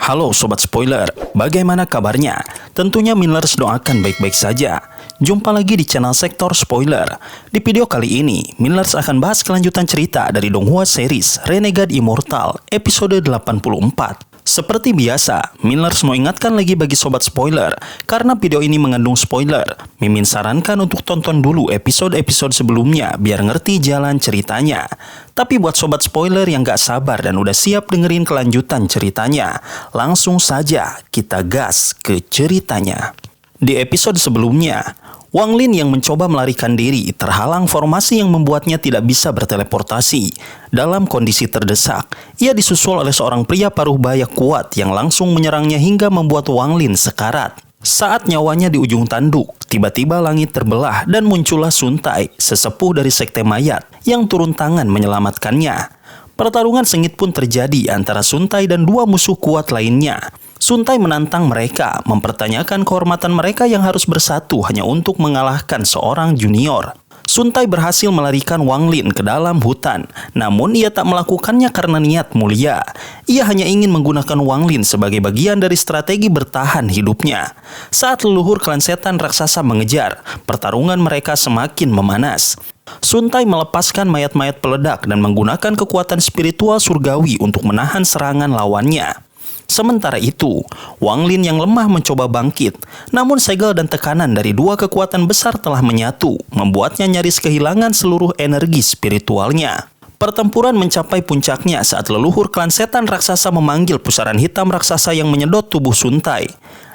Halo Sobat Spoiler, bagaimana kabarnya? Tentunya Millers doakan baik-baik saja. Jumpa lagi di channel Sektor Spoiler. Di video kali ini, Millers akan bahas kelanjutan cerita dari Donghua series Renegade Immortal episode 84. Seperti biasa, Millers mau ingatkan lagi bagi Sobat Spoiler, karena video ini mengandung spoiler. Mimin sarankan untuk tonton dulu episode-episode sebelumnya biar ngerti jalan ceritanya. Tapi buat Sobat Spoiler yang gak sabar dan udah siap dengerin kelanjutan ceritanya, langsung saja kita gas ke ceritanya. Di episode sebelumnya, Wang Lin yang mencoba melarikan diri terhalang formasi yang membuatnya tidak bisa berteleportasi. Dalam kondisi terdesak, ia disusul oleh seorang pria paruh baya kuat yang langsung menyerangnya hingga membuat Wang Lin sekarat. Saat nyawanya di ujung tanduk, tiba-tiba langit terbelah dan muncullah Sun Tai, sesepuh dari Sekte Mayat, yang turun tangan menyelamatkannya. Pertarungan sengit pun terjadi antara Sun Tai dan dua musuh kuat lainnya. Sun Tai menantang mereka, mempertanyakan kehormatan mereka yang harus bersatu hanya untuk mengalahkan seorang junior. Sun Tai berhasil melarikan Wang Lin ke dalam hutan, namun ia tak melakukannya karena niat mulia. Ia hanya ingin menggunakan Wang Lin sebagai bagian dari strategi bertahan hidupnya. Saat leluhur klan setan raksasa mengejar, pertarungan mereka semakin memanas. Sun Tai melepaskan mayat-mayat peledak dan menggunakan kekuatan spiritual surgawi untuk menahan serangan lawannya. Sementara itu, Wang Lin yang lemah mencoba bangkit, namun segel dan tekanan dari dua kekuatan besar telah menyatu, membuatnya nyaris kehilangan seluruh energi spiritualnya. Pertempuran mencapai puncaknya saat leluhur klan setan raksasa memanggil pusaran hitam raksasa yang menyedot tubuh Sun Tai.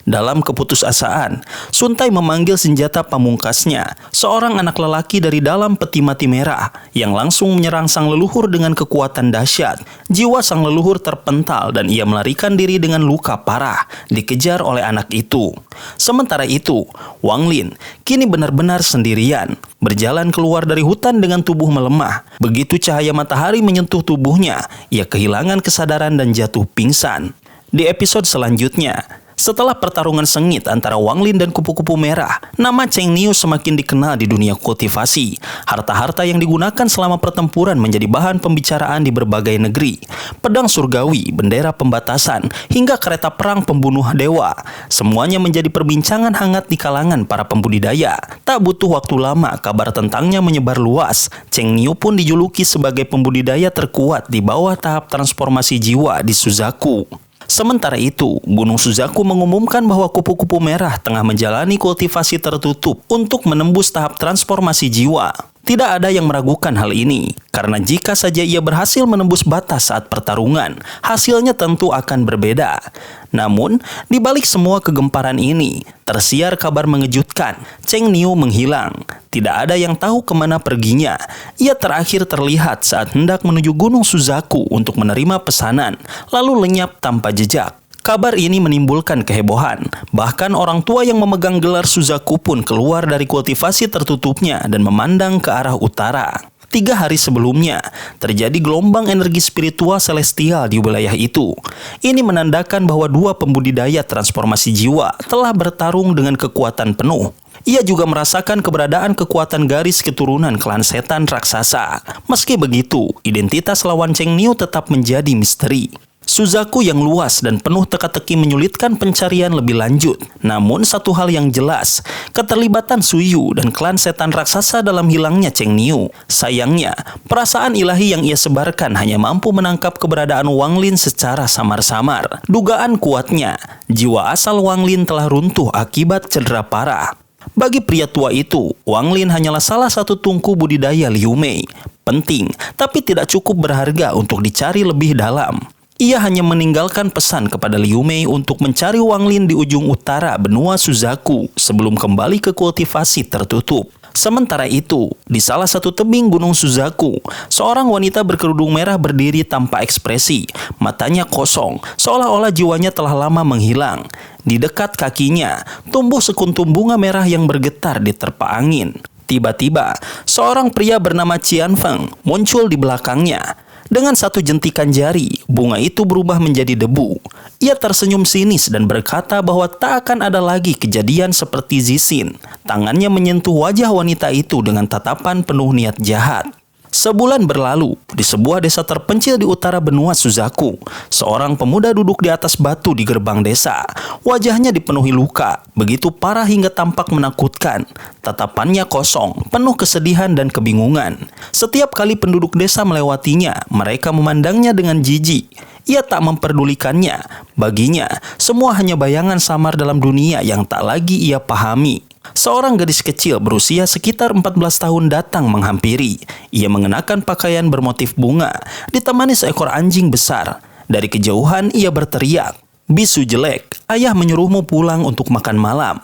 Dalam keputusasaan, Sun Tai memanggil senjata pamungkasnya, seorang anak lelaki dari dalam peti mati merah, yang langsung menyerang sang leluhur dengan kekuatan dahsyat. Jiwa sang leluhur terpental dan ia melarikan diri dengan luka parah, dikejar oleh anak itu. Sementara itu, Wang Lin kini benar-benar sendirian, berjalan keluar dari hutan dengan tubuh melemah. Begitu cahaya matahari menyentuh tubuhnya, ia kehilangan kesadaran dan jatuh pingsan. Di episode selanjutnya, setelah pertarungan sengit antara Wang Lin dan kupu-kupu merah, nama Cheng Niu semakin dikenal di dunia kultivasi. Harta-harta yang digunakan selama pertempuran menjadi bahan pembicaraan di berbagai negeri. Pedang surgawi, bendera pembatasan, hingga kereta perang pembunuh dewa. Semuanya menjadi perbincangan hangat di kalangan para pembudidaya. Tak butuh waktu lama, kabar tentangnya menyebar luas. Cheng Niu pun dijuluki sebagai pembudidaya terkuat di bawah tahap transformasi jiwa di Suzaku. Sementara itu, Gunung Suzaku mengumumkan bahwa kupu-kupu merah tengah menjalani kultivasi tertutup untuk menembus tahap transformasi jiwa. Tidak ada yang meragukan hal ini, karena jika saja ia berhasil menembus batas saat pertarungan, hasilnya tentu akan berbeda. Namun, di balik semua kegemparan ini, tersiar kabar mengejutkan. Cheng Niu menghilang. Tidak ada yang tahu kemana perginya. Ia terakhir terlihat saat hendak menuju Gunung Suzaku untuk menerima pesanan, lalu lenyap tanpa jejak. Kabar ini menimbulkan kehebohan. Bahkan orang tua yang memegang gelar Suzaku pun keluar dari kultivasi tertutupnya dan memandang ke arah utara. 3 hari sebelumnya, terjadi gelombang energi spiritual celestial di wilayah itu. Ini menandakan bahwa dua pembudidaya transformasi jiwa telah bertarung dengan kekuatan penuh. Ia juga merasakan keberadaan kekuatan garis keturunan klan setan raksasa. Meski begitu, identitas lawan Cheng Niu tetap menjadi misteri. Suzaku yang luas dan penuh teka-teki menyulitkan pencarian lebih lanjut. Namun satu hal yang jelas, keterlibatan Suyu dan klan setan raksasa dalam hilangnya Cheng Niu. Sayangnya, perasaan ilahi yang ia sebarkan hanya mampu menangkap keberadaan Wang Lin secara samar-samar. Dugaan kuatnya, jiwa asal Wang Lin telah runtuh akibat cedera parah. Bagi pria tua itu, Wang Lin hanyalah salah satu tungku budidaya Liu Mei. Penting, tapi tidak cukup berharga untuk dicari lebih dalam. Ia hanya meninggalkan pesan kepada Liu Mei untuk mencari Wang Lin di ujung utara benua Suzaku sebelum kembali ke kultivasi tertutup. Sementara itu, di salah satu tebing Gunung Suzaku, seorang wanita berkerudung merah berdiri tanpa ekspresi. Matanya kosong, seolah-olah jiwanya telah lama menghilang. Di dekat kakinya, tumbuh sekuntum bunga merah yang bergetar diterpa angin. Tiba-tiba, seorang pria bernama Qian Feng muncul di belakangnya. Dengan satu jentikan jari, bunga itu berubah menjadi debu. Ia tersenyum sinis dan berkata bahwa tak akan ada lagi kejadian seperti Zixin. Tangannya menyentuh wajah wanita itu dengan tatapan penuh niat jahat. Sebulan berlalu, di sebuah desa terpencil di utara benua Suzaku, seorang pemuda duduk di atas batu di gerbang desa. Wajahnya dipenuhi luka, begitu parah hingga tampak menakutkan. Tatapannya kosong, penuh kesedihan dan kebingungan. Setiap kali penduduk desa melewatinya, mereka memandangnya dengan jijik. Ia tak memperdulikannya. Baginya, semua hanya bayangan samar dalam dunia yang tak lagi ia pahami. Seorang gadis kecil berusia sekitar 14 tahun datang menghampiri. Ia mengenakan pakaian bermotif bunga, ditemani seekor anjing besar. Dari kejauhan ia berteriak, "Bisu jelek, ayah menyuruhmu pulang untuk makan malam."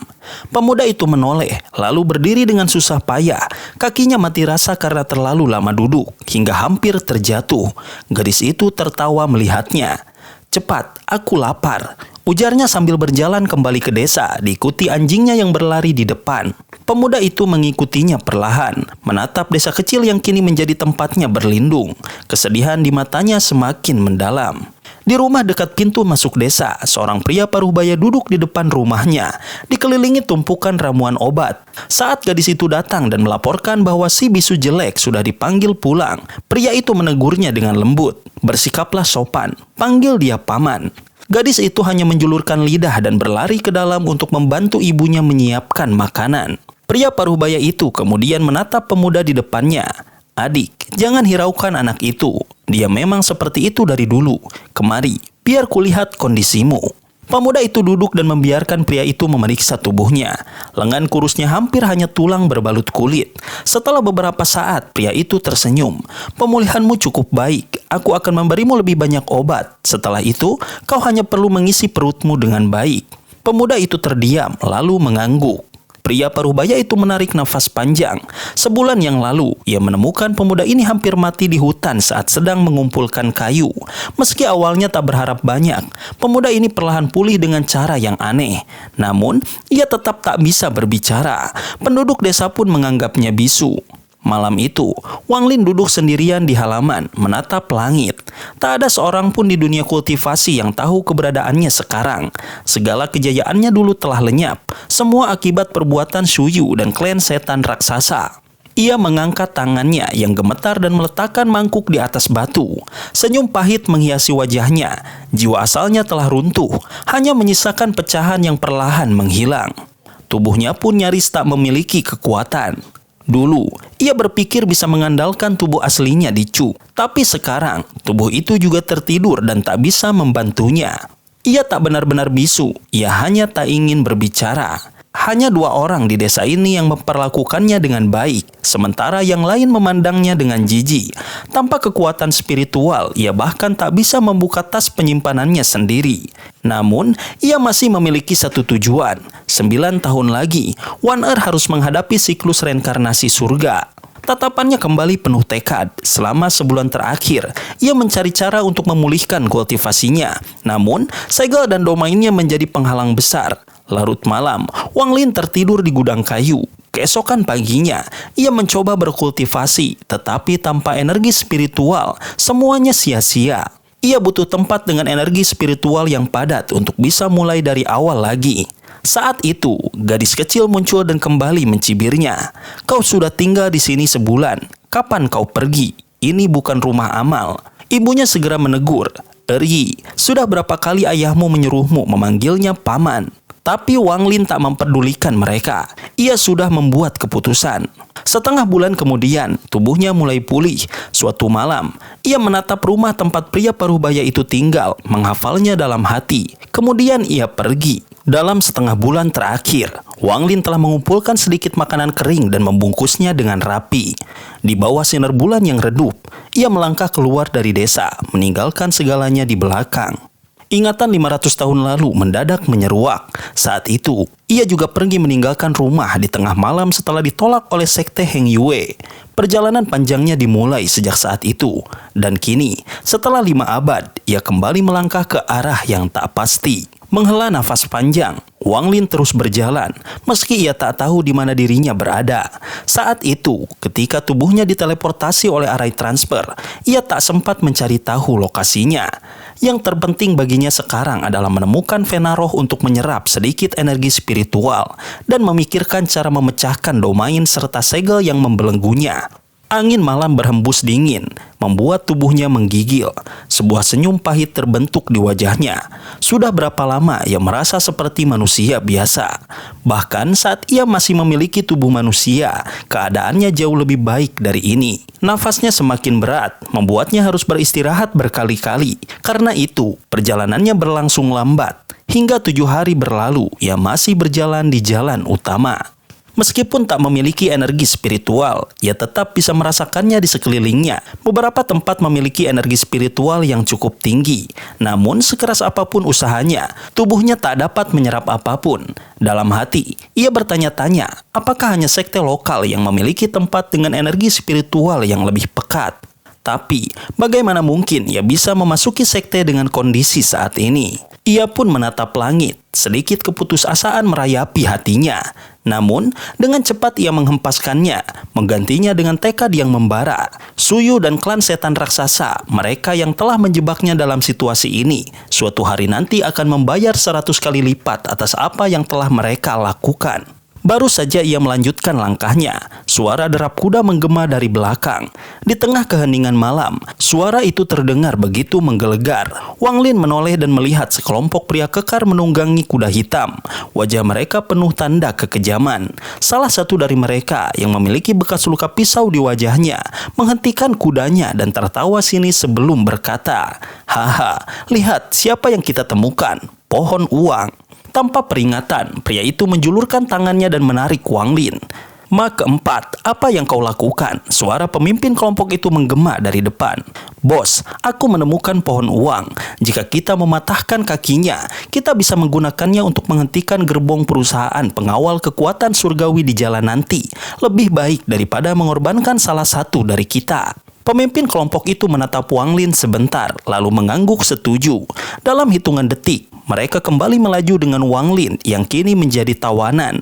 Pemuda itu menoleh, lalu berdiri dengan susah payah. Kakinya mati rasa karena terlalu lama duduk, hingga hampir terjatuh. Gadis itu tertawa melihatnya. "Cepat, aku lapar," ujarnya sambil berjalan kembali ke desa, diikuti anjingnya yang berlari di depan. Pemuda itu mengikutinya perlahan, menatap desa kecil yang kini menjadi tempatnya berlindung. Kesedihan di matanya semakin mendalam. Di rumah dekat pintu masuk desa, seorang pria paruh baya duduk di depan rumahnya, dikelilingi tumpukan ramuan obat. Saat gadis itu datang dan melaporkan bahwa si bisu jelek sudah dipanggil pulang, pria itu menegurnya dengan lembut. "Bersikaplah sopan, panggil dia paman." Gadis itu hanya menjulurkan lidah dan berlari ke dalam untuk membantu ibunya menyiapkan makanan. Pria paruhbaya itu kemudian menatap pemuda di depannya. "Adik, jangan hiraukan anak itu. Dia memang seperti itu dari dulu. Kemari, biar kulihat kondisimu." Pemuda itu duduk dan membiarkan pria itu memeriksa tubuhnya. Lengan kurusnya hampir hanya tulang berbalut kulit. Setelah beberapa saat, pria itu tersenyum. "Pemulihanmu cukup baik. Aku akan memberimu lebih banyak obat. Setelah itu, kau hanya perlu mengisi perutmu dengan baik." Pemuda itu terdiam, lalu mengangguk. Pria paruhbaya itu menarik nafas panjang. Sebulan yang lalu, ia menemukan pemuda ini hampir mati di hutan saat sedang mengumpulkan kayu. Meski awalnya tak berharap banyak, pemuda ini perlahan pulih dengan cara yang aneh. Namun, ia tetap tak bisa berbicara. Penduduk desa pun menganggapnya bisu. Malam itu, Wang Lin duduk sendirian di halaman, menatap langit. Tak ada seorang pun di dunia kultivasi yang tahu keberadaannya sekarang. Segala kejayaannya dulu telah lenyap, semua akibat perbuatan Shuyu dan klan setan raksasa. Ia mengangkat tangannya yang gemetar dan meletakkan mangkuk di atas batu. Senyum pahit menghiasi wajahnya. Jiwa asalnya telah runtuh, hanya menyisakan pecahan yang perlahan menghilang. Tubuhnya pun nyaris tak memiliki kekuatan. Dulu, ia berpikir bisa mengandalkan tubuh aslinya di Chu. Tapi sekarang, tubuh itu juga tertidur dan tak bisa membantunya. Ia tak benar-benar bisu, ia hanya tak ingin berbicara. Hanya 2 orang di desa ini yang memperlakukannya dengan baik, sementara yang lain memandangnya dengan jijik. Tanpa kekuatan spiritual, ia bahkan tak bisa membuka tas penyimpanannya sendiri. Namun, ia masih memiliki satu tujuan. 9 tahun lagi, Wan harus menghadapi siklus reinkarnasi surga. Tatapannya kembali penuh tekad. Selama sebulan terakhir, ia mencari cara untuk memulihkan kultivasinya. Namun, segel dan domainnya menjadi penghalang besar. Larut malam, Wang Lin tertidur di gudang kayu. Keesokan paginya, ia mencoba berkultivasi, tetapi tanpa energi spiritual, semuanya sia-sia. Ia butuh tempat dengan energi spiritual yang padat untuk bisa mulai dari awal lagi. Saat itu, gadis kecil muncul dan kembali mencibirnya. "Kau sudah tinggal di sini sebulan. Kapan kau pergi? Ini bukan rumah amal." Ibunya segera menegur, "Eri, sudah berapa kali ayahmu menyuruhmu memanggilnya paman?" Tapi Wang Lin tak memperdulikan mereka. Ia sudah membuat keputusan. Setengah bulan kemudian, tubuhnya mulai pulih. Suatu malam, ia menatap rumah tempat pria paruhbaya itu tinggal, menghafalnya dalam hati. Kemudian ia pergi. Dalam setengah bulan terakhir, Wang Lin telah mengumpulkan sedikit makanan kering dan membungkusnya dengan rapi. Di bawah sinar bulan yang redup, ia melangkah keluar dari desa, meninggalkan segalanya di belakang. Ingatan 500 tahun lalu mendadak menyeruak. Saat itu, ia juga pergi meninggalkan rumah di tengah malam setelah ditolak oleh sekte Heng Yue. Perjalanan panjangnya dimulai sejak saat itu. Dan kini, setelah 5 abad, ia kembali melangkah ke arah yang tak pasti. Menghela nafas panjang, Wang Lin terus berjalan, meski ia tak tahu di mana dirinya berada. Saat itu, ketika tubuhnya diteleportasi oleh arai transfer, ia tak sempat mencari tahu lokasinya. Yang terpenting baginya sekarang adalah menemukan vena roh untuk menyerap sedikit energi spiritual dan memikirkan cara memecahkan domain serta segel yang membelenggunya. Angin malam berhembus dingin, membuat tubuhnya menggigil. Sebuah senyum pahit terbentuk di wajahnya. Sudah berapa lama ia merasa seperti manusia biasa. Bahkan saat ia masih memiliki tubuh manusia, keadaannya jauh lebih baik dari ini. Nafasnya semakin berat, membuatnya harus beristirahat berkali-kali. Karena itu, perjalanannya berlangsung lambat. Hingga 7 hari berlalu, ia masih berjalan di jalan utama. Meskipun tak memiliki energi spiritual, ia tetap bisa merasakannya di sekelilingnya. Beberapa tempat memiliki energi spiritual yang cukup tinggi. Namun sekeras apapun usahanya, tubuhnya tak dapat menyerap apapun. Dalam hati, ia bertanya-tanya, apakah hanya sekte lokal yang memiliki tempat dengan energi spiritual yang lebih pekat? Tapi, bagaimana mungkin ia bisa memasuki sekte dengan kondisi saat ini? Ia pun menatap langit, sedikit keputusasaan merayapi hatinya. Namun, dengan cepat ia menghempaskannya, menggantinya dengan tekad yang membara. Suyu dan klan setan raksasa, mereka yang telah menjebaknya dalam situasi ini, suatu hari nanti akan membayar 100 kali lipat atas apa yang telah mereka lakukan. Baru saja ia melanjutkan langkahnya, suara derap kuda menggema dari belakang. Di tengah keheningan malam, suara itu terdengar begitu menggelegar. Wang Lin menoleh dan melihat sekelompok pria kekar menunggangi kuda hitam. Wajah mereka penuh tanda kekejaman. Salah satu dari mereka yang memiliki bekas luka pisau di wajahnya, menghentikan kudanya dan tertawa sinis sebelum berkata, "Haha, lihat siapa yang kita temukan, pohon uang." Tanpa peringatan, pria itu menjulurkan tangannya dan menarik Wang Lin. "Ma keempat, apa yang kau lakukan?" Suara pemimpin kelompok itu menggema dari depan. "Bos, aku menemukan pohon uang. Jika kita mematahkan kakinya, kita bisa menggunakannya untuk menghentikan gerbong perusahaan pengawal kekuatan surgawi di jalan nanti. Lebih baik daripada mengorbankan salah satu dari kita." Pemimpin kelompok itu menatap Wang Lin sebentar, lalu mengangguk setuju. Dalam hitungan detik, mereka kembali melaju dengan Wang Lin yang kini menjadi tawanan.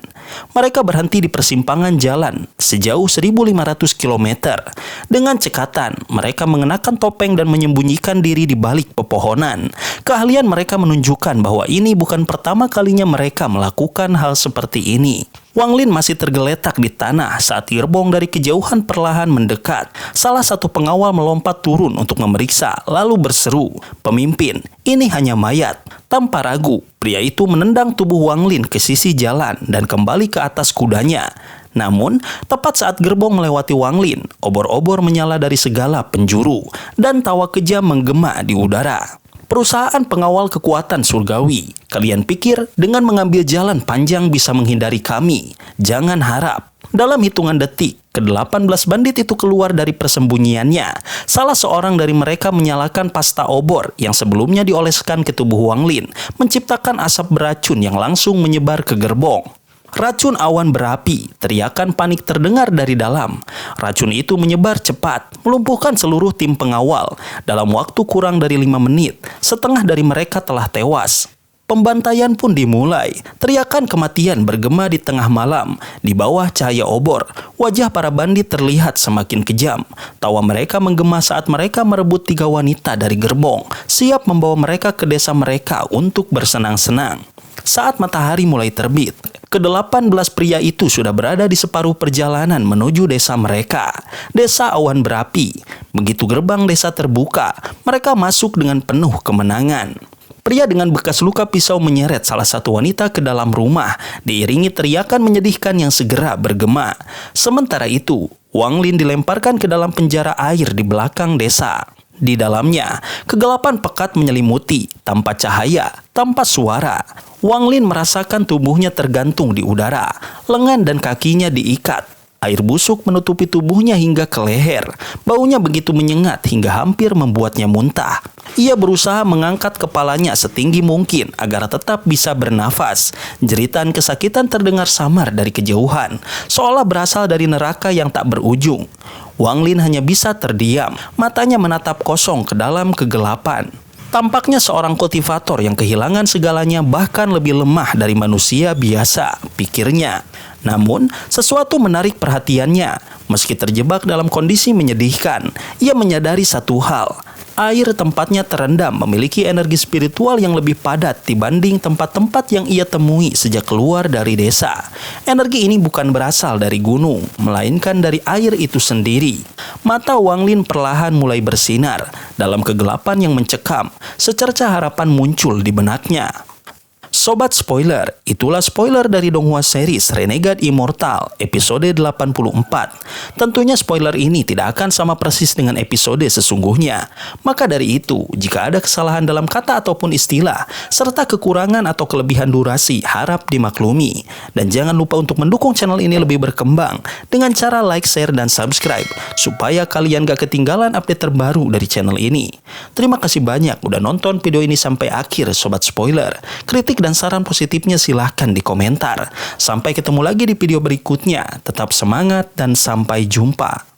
Mereka berhenti di persimpangan jalan sejauh 1.500 km. Dengan cekatan, mereka mengenakan topeng dan menyembunyikan diri di balik pepohonan. Keahlian mereka menunjukkan bahwa ini bukan pertama kalinya mereka melakukan hal seperti ini. Wang Lin masih tergeletak di tanah saat gerbong dari kejauhan perlahan mendekat. Salah satu pengawal melompat turun untuk memeriksa, lalu berseru, "Pemimpin, ini hanya mayat." Tanpa ragu, pria itu menendang tubuh Wang Lin ke sisi jalan dan kembali ke atas kudanya. Namun, tepat saat gerbong melewati Wang Lin, obor-obor menyala dari segala penjuru, dan tawa kejam menggema di udara. "Perusahaan pengawal kekuatan surgawi, kalian pikir dengan mengambil jalan panjang bisa menghindari kami? Jangan harap." Dalam hitungan detik, ke-18 bandit itu keluar dari persembunyiannya. Salah seorang dari mereka menyalakan pasta obor yang sebelumnya dioleskan ke tubuh Wang Lin, menciptakan asap beracun yang langsung menyebar ke gerbong. "Racun awan berapi," teriakan panik terdengar dari dalam. Racun itu menyebar cepat, melumpuhkan seluruh tim pengawal. Dalam waktu kurang dari 5 menit, setengah dari mereka telah tewas. Pembantaian pun dimulai. Teriakan kematian bergema di tengah malam. Di bawah cahaya obor, wajah para bandit terlihat semakin kejam. Tawa mereka menggema saat mereka merebut 3 wanita dari gerbong, siap membawa mereka ke desa mereka untuk bersenang-senang. Saat matahari mulai terbit, ke-18 pria itu sudah berada di separuh perjalanan menuju desa mereka, Desa Awan Berapi. Begitu gerbang desa terbuka, mereka masuk dengan penuh kemenangan. Pria dengan bekas luka pisau menyeret salah satu wanita ke dalam rumah, diiringi teriakan menyedihkan yang segera bergema. Sementara itu, Wang Lin dilemparkan ke dalam penjara air di belakang desa. Di dalamnya, kegelapan pekat menyelimuti, tanpa cahaya, tanpa suara. Wang Lin merasakan tubuhnya tergantung di udara, lengan dan kakinya diikat. Air busuk menutupi tubuhnya hingga ke leher. Baunya begitu menyengat hingga hampir membuatnya muntah. Ia berusaha mengangkat kepalanya setinggi mungkin agar tetap bisa bernafas. Jeritan kesakitan terdengar samar dari kejauhan, seolah berasal dari neraka yang tak berujung. Wang Lin hanya bisa terdiam, matanya menatap kosong ke dalam kegelapan. Tampaknya seorang kultivator yang kehilangan segalanya bahkan lebih lemah dari manusia biasa, pikirnya. Namun, sesuatu menarik perhatiannya. Meski terjebak dalam kondisi menyedihkan, ia menyadari satu hal. Air tempatnya terendam memiliki energi spiritual yang lebih padat dibanding tempat-tempat yang ia temui sejak keluar dari desa. Energi ini bukan berasal dari gunung, melainkan dari air itu sendiri. Mata Wang Lin perlahan mulai bersinar. Dalam kegelapan yang mencekam, secercah harapan muncul di benaknya. Sobat spoiler, itulah spoiler dari Donghua series Renegade Immortal episode 84. Tentunya spoiler ini tidak akan sama persis dengan episode sesungguhnya. Maka dari itu, jika ada kesalahan dalam kata ataupun istilah, serta kekurangan atau kelebihan durasi, harap dimaklumi. Dan jangan lupa untuk mendukung channel ini lebih berkembang dengan cara like, share, dan subscribe, supaya kalian gak ketinggalan update terbaru dari channel ini. Terima kasih banyak udah nonton video ini sampai akhir Sobat Spoiler. Kritik dan saran positifnya silahkan di komentar. Sampai ketemu lagi di video berikutnya. Tetap semangat dan sampai jumpa.